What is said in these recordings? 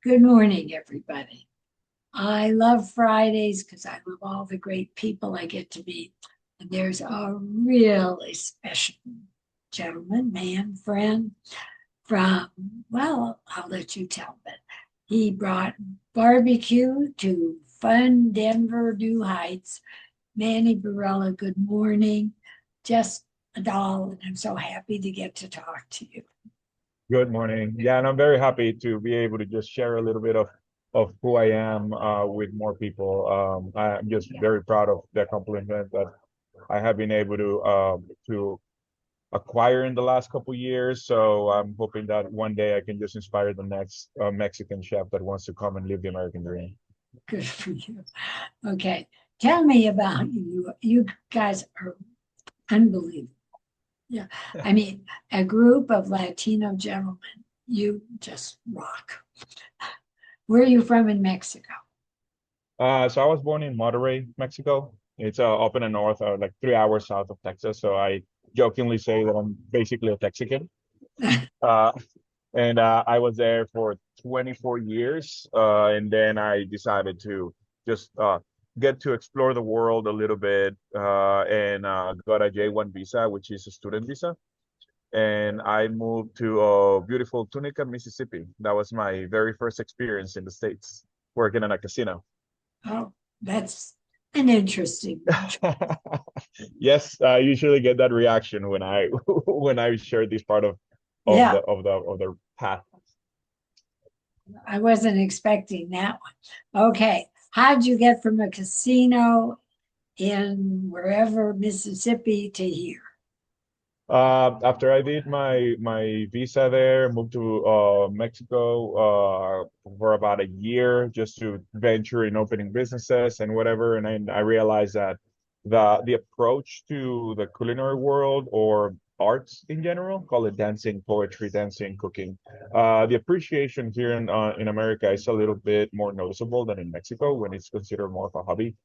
Good morning, everybody. I love Fridays because I love all the great people I get to meet. And there's a really special gentleman, man, friend from, well, I'll let you tell, but he brought barbecue to fun Denver New Heights. Manny Barella, good morning. Just a doll, and I'm so happy to get to talk to you. Good morning. Yeah, and I'm very happy to be able to just share a little bit of who I am with more people. I'm just very proud of the accomplishment that I have been able to acquire in the last couple years. So I'm hoping that one day I can just inspire the next Mexican chef that wants to come and live the American dream. Good for you. Okay. Tell me about you. You guys are unbelievable. Yeah. I mean, a group of Latino gentlemen, you just rock. Where are you from in Mexico? So I was born in Monterrey, Mexico. It's up in the north, like 3 hours south of Texas. So I jokingly say that I'm basically a Texican. Uh, and I was there for 24 years, and then I decided to just get to explore the world a little bit, and got a J1 visa, which is a student visa, and I moved to beautiful Tunica, Mississippi. That was my very first experience in the States, working in a casino. Oh, that's an interesting one. Yes, I usually get that reaction when I when I share this part of Yeah, the path. I wasn't expecting that one. Okay. How'd you get from a casino in wherever Mississippi to here? After I did my visa there, moved to Mexico for about a year just to venture in opening businesses and whatever. And I realized that the approach to the culinary world or arts in general, call it dancing, poetry, dancing, cooking, the appreciation here in America is a little bit more noticeable than in Mexico when it's considered more of a hobby,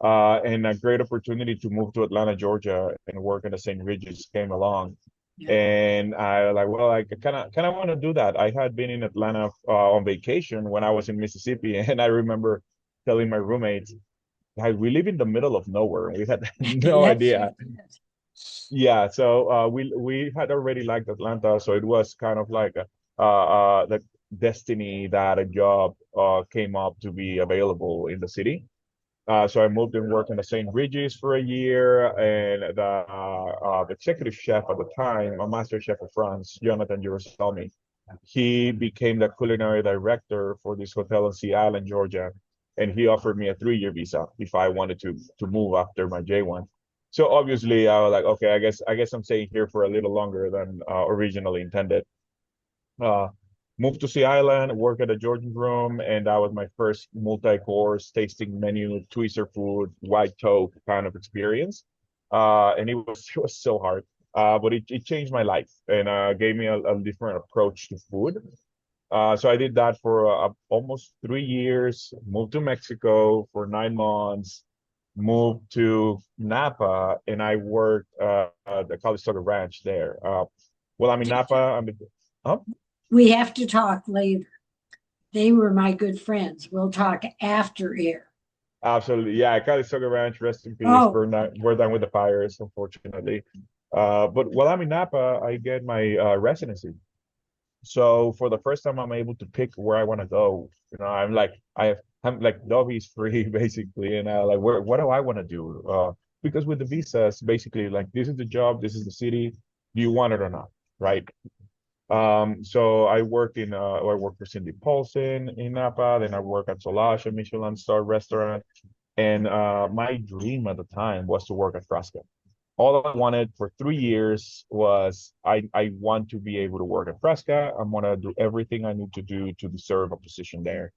and a great opportunity to move to Atlanta, Georgia, and work in the St. Regis came along. Yeah. And I like, well, I kind of want to do that. I had been in Atlanta on vacation when I was in Mississippi, and I remember telling my roommates, "Like, we live in the middle of nowhere. We had no Yes, idea." you did. Yeah, so we had already liked Atlanta, so it was kind of like a the destiny that a job came up to be available in the city. So I moved and worked in the St. Regis for a year, and the executive chef at the time, a master chef of France, Jonathan Jerusalemi, he became the culinary director for this hotel in Sea Island, Georgia, and he offered me a 3-year visa if I wanted to move after my J1. So obviously, I was like, okay, I guess I'm staying here for a little longer than originally intended. Uh, Moved to Sea Island, worked at a Georgian room, and that was my first multi-course tasting menu, twister food, white toast kind of experience. And it was so hard, but it changed my life and gave me a different approach to food. So I did that for almost 3 years. Moved to Mexico for 9 months. Moved to Napa, and I worked at the Calistoga Ranch there. Well, I'm in Napa. Huh? We have to talk later. They were my good friends. We'll talk after air. Absolutely. Yeah, Calistoga Ranch, rest in peace. Oh, We're done with the fires, unfortunately. But while I'm in Napa, I get my residency. So for the first time, I'm able to pick where I want to go. I'm like Dobby's free basically, and like what do I want to do? Because with the visas, basically like this is the job, this is the city. Do you want it or not? Right? So I work for Cindy Paulson in Napa, then I work at Solage, a Michelin star restaurant. And my dream at the time was to work at Fresca. All I wanted for 3 years was I want to be able to work at Fresca. I want to do everything I need to do to deserve a position there.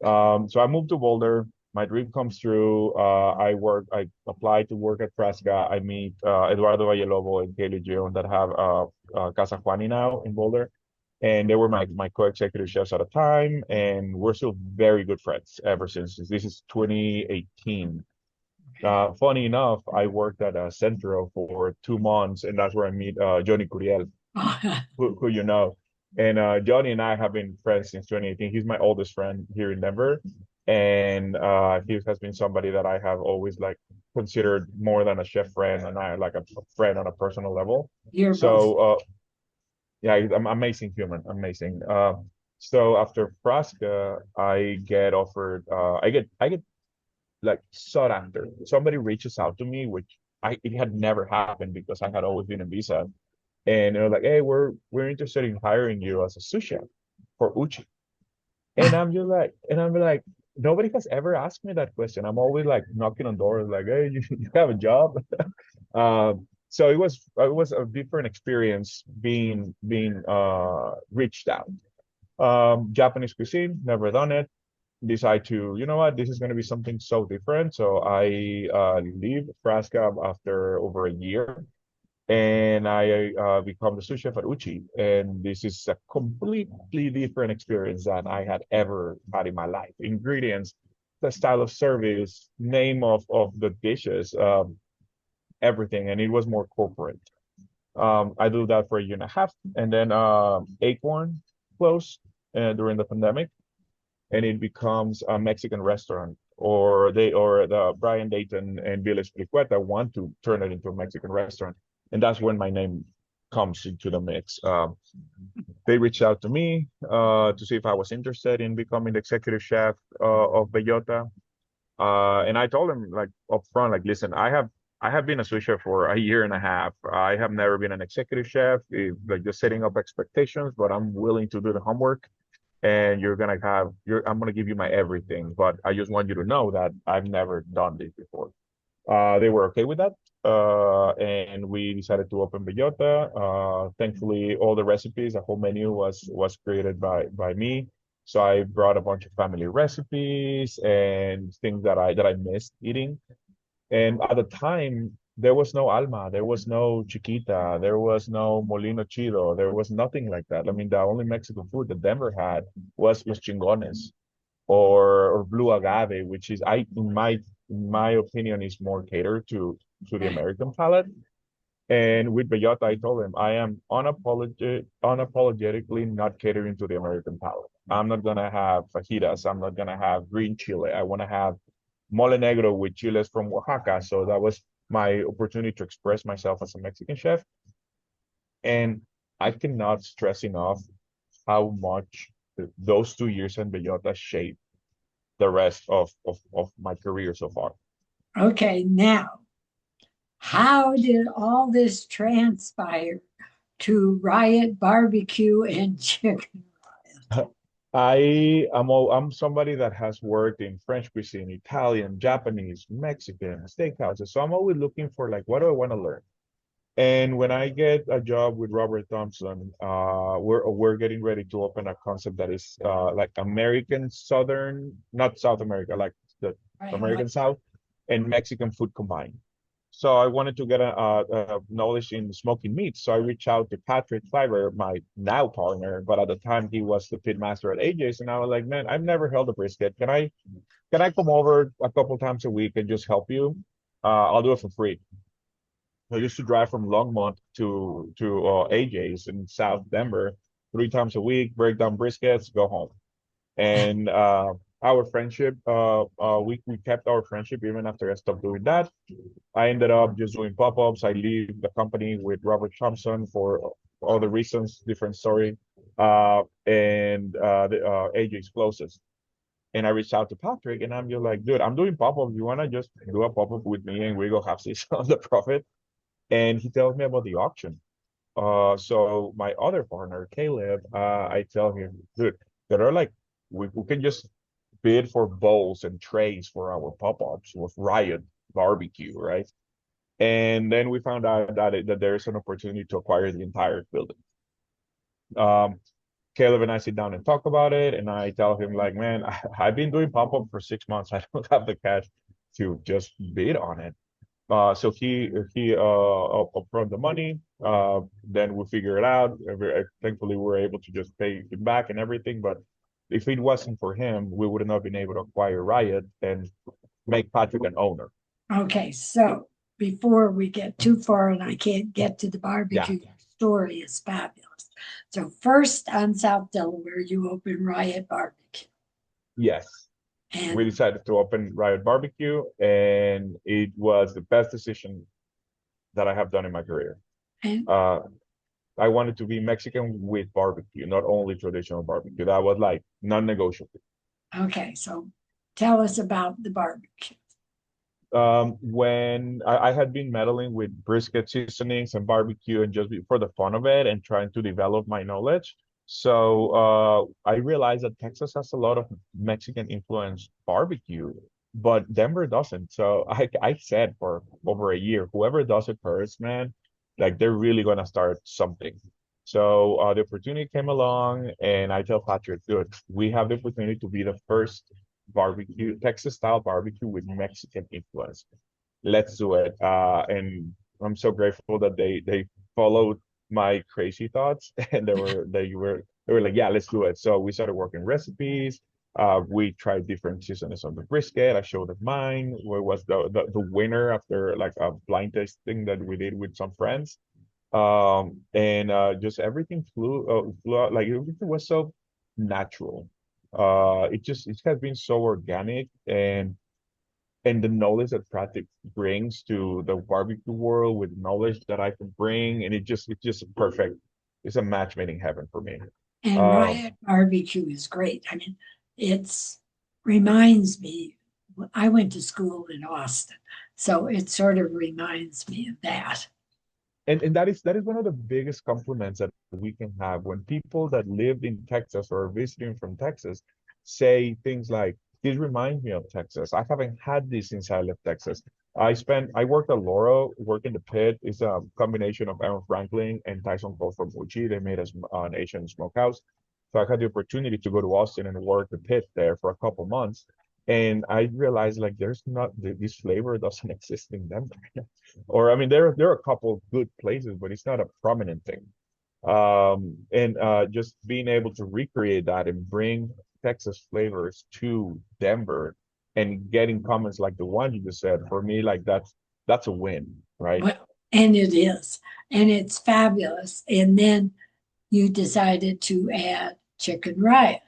So I moved to Boulder. My dream comes true. I applied to work at Fresca. I meet Eduardo Vallelobo and Kaylee Gion that have Casa Juani now in Boulder. And they were my co-executive chefs at the time. And we're still very good friends ever since. This is 2018. okay. Funny enough, I worked at Centro for 2 months, and that's where I meet Johnny Curiel, who you know. And Johnny and I have been friends since 2018. He's my oldest friend here in Denver, and he has been somebody that I have always like considered more than a chef friend, and I like a friend on a personal level. You're both. So yeah, he's an amazing human, amazing. So after Frasca, I get offered, I get like sought after. Somebody reaches out to me, which it had never happened because I had always been in visa, and they're like, "Hey, we're interested in hiring you as a sous chef for Uchi." And I'm like, nobody has ever asked me that question. I'm always like knocking on doors, like, "Hey, you have a job?" So it was a different experience being reached out. Japanese cuisine, never done it. Decide to, you know what, this is going to be something so different. So I leave Frasca after over a year, and I become the sous chef at Uchi. And this is a completely different experience than I had ever had in my life. Ingredients, the style of service, name of the dishes, everything, and it was more corporate. I do that for a year and a half, and then Acorn closed during the pandemic, and it becomes a Mexican restaurant. Or the Brian Dayton and Village Plicueta want to turn it into a Mexican restaurant, and that's when my name comes into the mix. They reached out to me to see if I was interested in becoming the executive chef of Bellota. And I told him like up front, like, listen, I have been a sous chef for a year and a half. I have never been an executive chef, like just setting up expectations, but I'm willing to do the homework. And I'm gonna give you my everything, but I just want you to know that I've never done this before. They were okay with that. And we decided to open Bellota. Thankfully, all the recipes, the whole menu was created by me. So I brought a bunch of family recipes and things that I missed eating. And at the time, there was no Alma, there was no Chiquita, there was no Molino Chido, there was nothing like that. I mean, the only Mexican food that Denver had was Los Chingones or Blue Agave, which is in my opinion is more catered to the Right. American palate. And with Bellota, I told him I am unapologetically not catering to the American palate. I'm not gonna have fajitas. I'm not gonna have green chile. I want to have mole negro with chiles from Oaxaca. So that was my opportunity to express myself as a Mexican chef. And I cannot stress enough how much those 2 years in Bellota shaped the rest of my career so far. Okay, now, how did all this transpire to Riot BBQue and Chicken? I'm somebody that has worked in French cuisine, Italian, Japanese, Mexican, steakhouses. So I'm always looking for like what do I want to learn? And when I get a job with Robert Thompson, we're getting ready to open a concept that is like American Southern, not South America, like the Right, American right. South and Mexican food combined. So I wanted to get a knowledge in smoking meat. So I reached out to Patrick Kleiber, my now partner, but at the time he was the pit master at AJ's, and I was like, man, I've never held a brisket. Can I come over a couple times a week and just help you? I'll do it for free. I used to drive from Longmont to AJ's in South Denver 3 times a week, break down briskets, go home. And our friendship, we kept our friendship even after I stopped doing that. I ended up just doing pop-ups. I leave the company with Robert Thompson for other reasons, different story. And AJ's closest. And I reached out to Patrick and I'm just like, dude, I'm doing pop-ups. You wanna just do a pop-up with me and we go have this on the profit? And he tells me about the auction. So my other partner, Caleb, I tell him, dude, there are like we can just bid for bowls and trays for our pop-ups with Riot BBQue, right? And then we found out that there's an opportunity to acquire the entire building. Um, Caleb and I sit down and talk about it, and I tell him like, man, I've been doing pop-up for 6 months. I don't have the cash to just bid on it. So he upfront the money. Then we figure it out. Thankfully, we were able to just pay him back and everything. But if it wasn't for him, we would have not been able to acquire Riot and make Patrick an owner. Okay, so before we get too far and I can't get to the Yeah. barbecue, your story is fabulous. fabulous. So first on South Delaware, you open Riot Barbecue. Yes, we And decided to open Riot BBQue, and it was the best decision that I have done in my career. and Uh, I wanted to be Mexican with barbecue, not only traditional barbecue. That was like non-negotiable. okay, so tell us about the barbecue. When I had been meddling with brisket seasonings and barbecue and just for the fun of it and trying to develop my knowledge. So I realized that Texas has a lot of Mexican influenced barbecue, but Denver doesn't. So I said for over a year, whoever does it first, man, like they're really gonna start something. So the opportunity came along, and I tell Patrick, dude, we have the opportunity to be the first barbecue, Texas style barbecue with Mexican influence. Let's do it. And I'm so grateful that they followed my crazy thoughts and they were like, yeah, let's do it. So we started working recipes. We tried different seasonings on the brisket. I showed them mine. What was the winner after like a blind tasting that we did with some friends. And just everything flew out, like everything was so natural. It has been so organic, and the knowledge that Pratik brings to the barbecue world with knowledge that I can bring, and it's just perfect. It's a match made in heaven for me. And Um, Riot Barbecue is great. I mean, it's reminds me, I went to school in Austin, so it sort of reminds me of that. and that is one of the biggest compliments that we can have when people that lived in Texas or are visiting from Texas say things like, "This reminds me of Texas. I haven't had this since I left Texas." I worked at Loro, work in the pit. It's a combination of Aaron Franklin and Tyson Cole from Uchi. They made us an Asian smokehouse. So I had the opportunity to go to Austin and work the pit there for a couple months. And I realized like there's not this flavor doesn't exist in Denver. Or I mean, there are a couple of good places, but it's not a prominent thing. And just being able to recreate that and bring Texas flavors to Denver and getting comments like the one you just said, for me, like that's a win, right? Well, and it is, and it's fabulous. And then you decided to add Chicken Riot.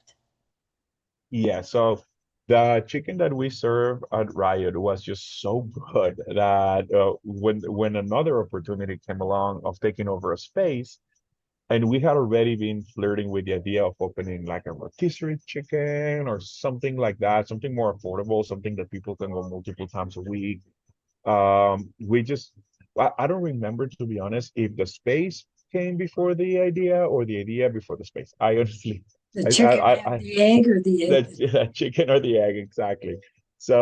Yeah, so the chicken that we serve at Riot was just so good that when another opportunity came along of taking over a space, and we had already been flirting with the idea of opening like a rotisserie chicken or something like that, something more affordable, something that people can go multiple times a week. We just, I don't remember, to be honest, if the space came before the idea or the idea before the space. I honestly, The I, chicken I, had I, the egg or the egg. that chicken or the egg, exactly. So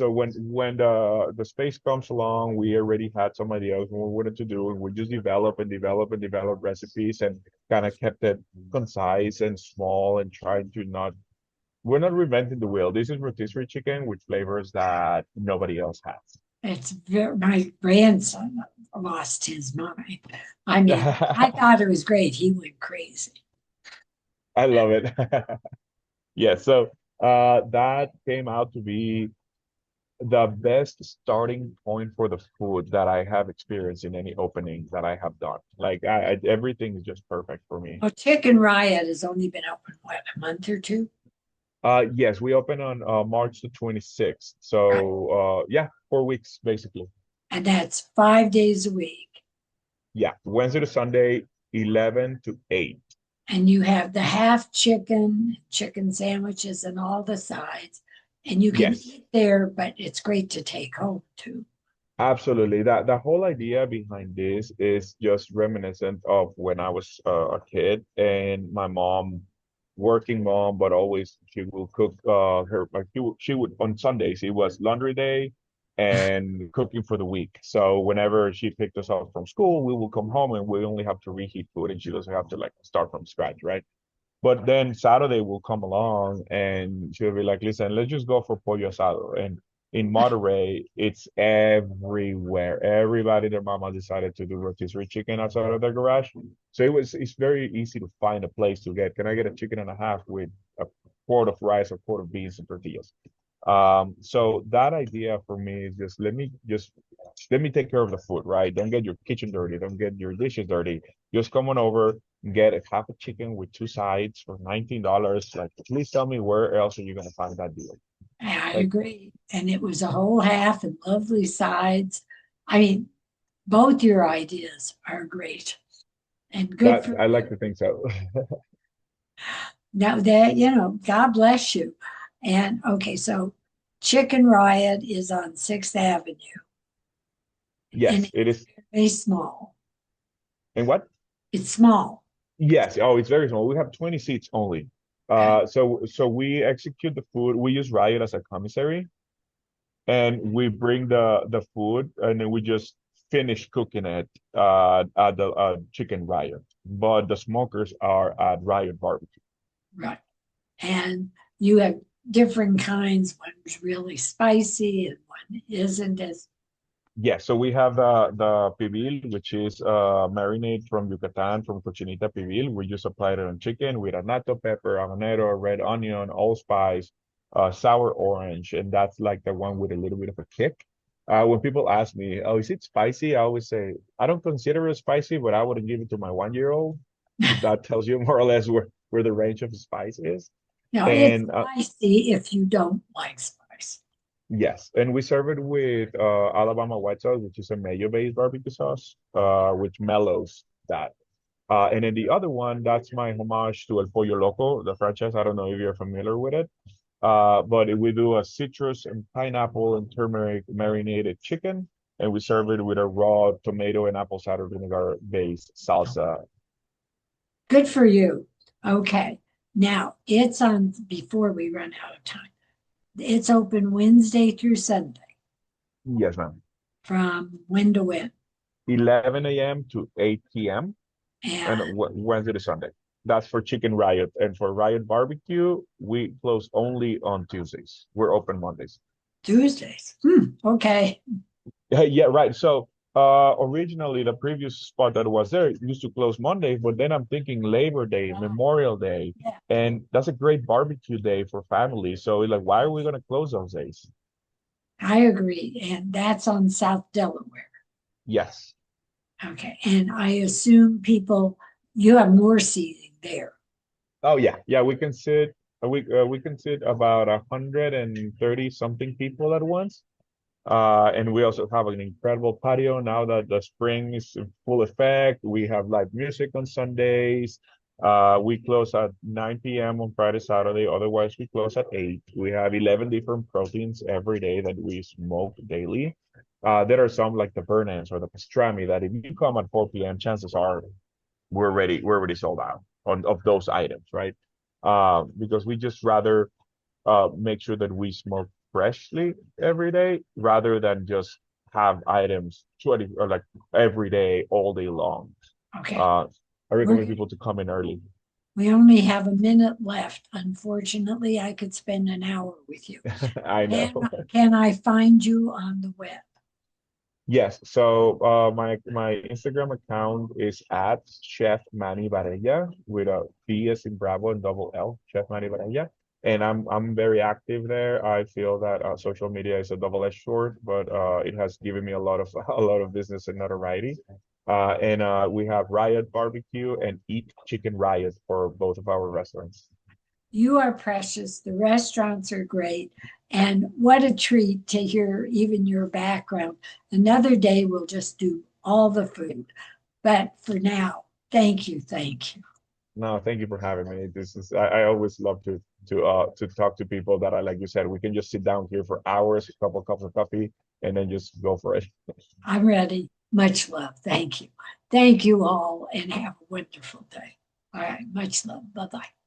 when the space comes along, we already had some ideas what we wanted to do, and we just develop recipes and kind of kept it concise and small and tried to not. We're not reinventing the wheel. This is rotisserie chicken with flavors that nobody else has. It's very, my grandson lost his mind. I mean, I thought it was great. He went crazy. I love it. Yeah, so that came out to be the best starting point for the food that I have experienced in any opening that I have done. Like everything is just perfect for me. Well, Chicken Riot has only been open, what, a month or two? Yes, we open on March the 26th. Right. So yeah, 4 weeks basically. And that's 5 days a week. Yeah, Wednesday to Sunday, 11 to 8. And you have the half chicken, chicken sandwiches, and all the sides. And you can Yes. eat there, but it's great to take home too. Absolutely. That the whole idea behind this is just reminiscent of when I was a kid and my mom, working mom, but always she will cook her like she would on Sundays it was laundry day and cooking for the week. So whenever she picked us up from school, we will come home and we only have to reheat food and she doesn't have to like start from scratch, right? But then Saturday will come along and she'll be like, listen, let's just go for pollo asado. And in Monterey, it's everywhere. Everybody, their mama decided to do rotisserie chicken outside of their garage. So it's very easy to find a place to get. Can I get a chicken and a half with a quart of rice or quart of beans and tortillas? So that idea for me is just let me just let me take care of the food, right? Don't get your kitchen dirty. Don't get your dishes dirty. Just come on over, get a half a chicken with two sides for $19. Like, please tell me where else are you gonna find that deal? I Like agree. And it was a whole half and lovely sides. I mean, both your ideas are great and good that, for I like you. to think so. Now that, God bless you. And okay, so Chicken Riot is on 6th Avenue and Yes, it it's is. very small. And what? It's small. Yes. Oh, it's very small. We have 20 seats only. Okay. So we execute the food. We use Riot as a commissary, and we bring the food, and then we just finish cooking it at the Chicken Riot. But the smokers are at Riot Barbecue. Right. And you have different kinds. One's really spicy and one isn't as, Yes, so we have the pibil, which is marinade from Yucatan, from Cochinita Pibil. We just apply it on chicken with annatto pepper, habanero, red onion, allspice, sour orange, and that's like the one with a little bit of a kick. When people ask me, "Oh, is it spicy?" I always say, "I don't consider it spicy, but I wouldn't give it to my 1-year-old." That tells you more or less where the range of spice is. it's And spicy if you don't like spice. yes, and we serve it with Alabama white sauce, which is a mayo-based barbecue sauce, which mellows that. And then the other one, that's my homage to El Pollo Loco, the franchise. I don't know if you're familiar with it, but we do a citrus and pineapple and turmeric marinated chicken, and we serve it with a raw tomato and apple cider vinegar based salsa. Good for you. Okay. Now it's on before we run out of time. It's open Wednesday through Sunday Yes, ma'am. from when to when. 11 a.m. to 8 p.m. and And Wednesday to Sunday. That's for Chicken Riot. And for Riot Barbecue, we close only on Tuesdays. We're open Mondays. Tuesdays. Okay. Yeah, right. So originally the previous spot that was there used to close Monday, but then I'm thinking Labor Day, Memorial Day, Yeah, and that's a great barbecue day for families. So like, why are we gonna close those days? I agree. And that's on South Delaware. Yes. Okay. And I assume you have more seating there. Oh yeah, yeah. We can sit about 130 something people at once. And we also have an incredible patio now that the spring is in full effect. We have live music on Sundays. We close at 9 p.m. on Friday, Saturday. Otherwise, we close at 8. We have 11 different proteins every day that we smoke daily. There are some like the burn ends or the pastrami that if you come at 4 p.m., chances are we're already sold out on of those items, right? Because we just rather make sure that we smoke freshly every day rather than just have items 20 or like every day, all day long. Okay. Uh, I recommend We're, people to come in early. we only have a minute left. Unfortunately, I could spend an hour with you. I Can, know. can I find you on the web? Yes. So my Instagram account is at Chef Manny Barella with a B as in Bravo and double L, Chef Manny Barella. And I'm very active there. I feel that social media is a double-edged sword, but it has given me a lot of a lot of business and notoriety. And we have Riot Barbecue and Eat Chicken Riot for both of our restaurants. You are precious. The restaurants are great. And what a treat to hear even your background. Another day we'll just do all the food. But for now, thank you. Thank you. No, thank you for having me. This is I always love to talk to people that I like you said, we can just sit down here for hours, a couple cups of coffee, and then just go for it. I'm ready. Much love. Thank you. Thank you all and have a wonderful day. All right. Much love. Bye bye.